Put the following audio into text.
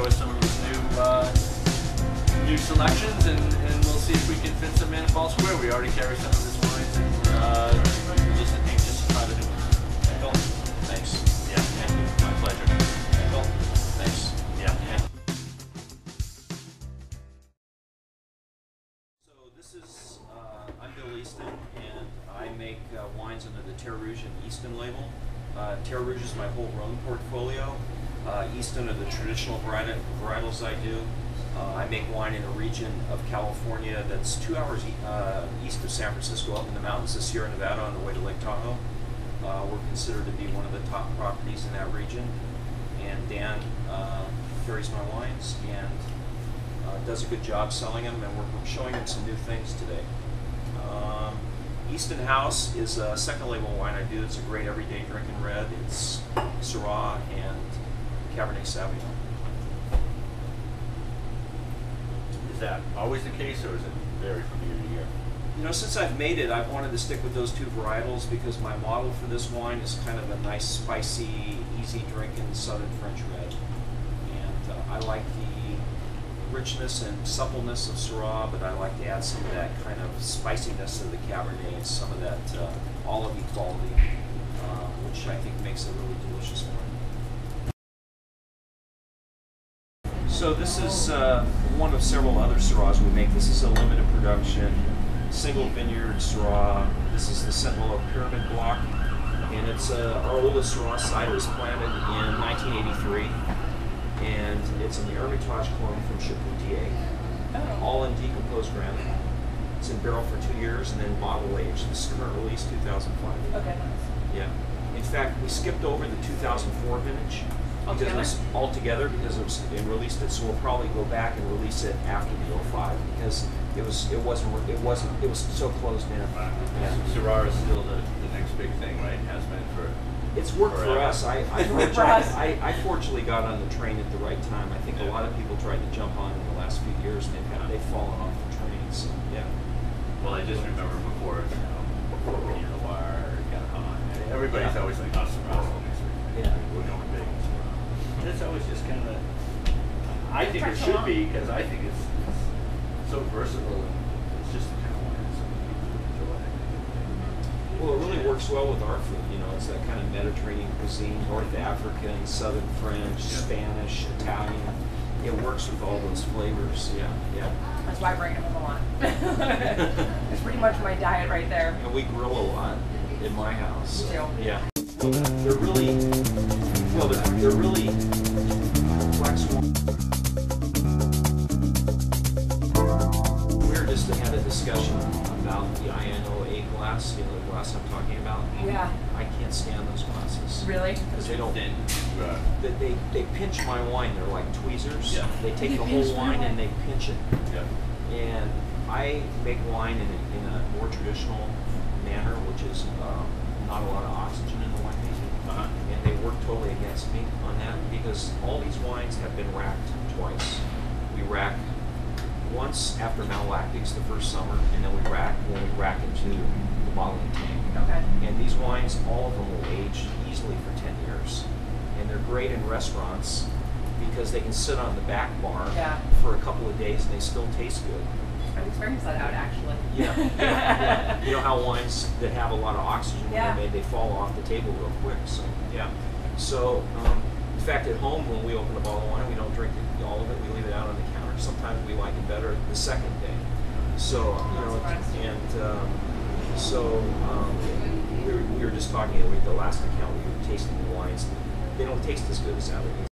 show us some of his new selections, and we'll see if we can fit some in Fall Square. We already carry some of his wines, and we're just anxious to try the new ones. Cool. Thanks. Yeah, thank you. My pleasure. Cool. Thanks. Yeah. So this is, I'm Bill Easton, and I make wines under the Terre Rouge and Easton label. Terre Rouge is my whole Rhone portfolio. Easton are the traditional varietals I do. I make wine in a region of California that's 2 hours east of San Francisco, up in the mountains of Sierra Nevada on the way to Lake Tahoe. We're considered to be one of the top properties in that region. And Dan carries my wines and does a good job selling them, and we're showing him some new things today. Easton House is a second label wine I do. It's a great everyday drinking red. It's Syrah and Cabernet Sauvignon. Is that always the case, or is it vary from year to year? You know, since I've made it, I've wanted to stick with those two varietals because my model for this wine is kind of a nice, spicy, easy drinking Southern French red. And I like the richness and suppleness of Syrah, but I like to add some of that kind of spiciness of the Cabernet and some of that olive quality, which I think makes a really delicious wine. So this is one of several other Syrahs we make. This is a limited production, single vineyard Syrah. This is the Sentinel Pyramid Block, and it's our oldest Syrah site. It was planted in 1983, and it's an Hermitage clone from Chapoutier, all in decomposed granite. It's in barrel for 2 years and then bottle aged. This is current release 2005. Okay, nice. Yeah. In fact, we skipped over the 2004 vintage. Because it was all together because it was released it, so we'll probably go back and release it after the 05 because it was so closed in. Yeah. Syrah is still the next big thing, right? Has been for. It's worked forever. for us. I fortunately got on the train at the right time. I think a lot of people tried to jump on in the last few years and they've fallen off the train. So yeah. Well, I just remember before Pinot Noir got on. Everybody's always like, "Oh, Syrah's the next big thing." Yeah. We're going big. And it's always just kind of, I think it should be, because I think it's so versatile, and it's just the kind of wine that so many people enjoy. Well, it really works well with our food. You know, it's that kind of Mediterranean cuisine, North African, Southern French, Spanish, Italian. It works with all those flavors. Yeah, yeah. That's why I bring them a lot. It's pretty much my diet right there. And we grill a lot in my house. Me too. Yeah. They're really, well, they're really complex ones. We were just had a discussion about the INO8 glass, you know, the glass I'm talking about. Yeah. I can't stand those glasses. Really? Because they don't, they pinch my wine. They're like tweezers. Yeah. They take the whole wine and they pinch it. Yeah. And I make wine in a more traditional manner, which is not a lot of oxygen in the wine making, and they work totally against me on that because all these wines have been racked twice. We rack once after malolactics the first summer, and then we rack into the bottling tank. Okay. And these wines, all of them will age easily for 10 years, and they're great in restaurants because they can sit on the back bar for a couple of days and they still taste good. I've experienced that out actually. Yeah. You know how wines that have a lot of oxygen when they're made, they fall off the table real quick. So yeah. So in fact, at home when we open a bottle of wine, we don't drink all of it. We leave it out on the counter. Sometimes we like it better the second day. So you know, and so we were just talking the last account. We were tasting the wines. They don't taste as good as out of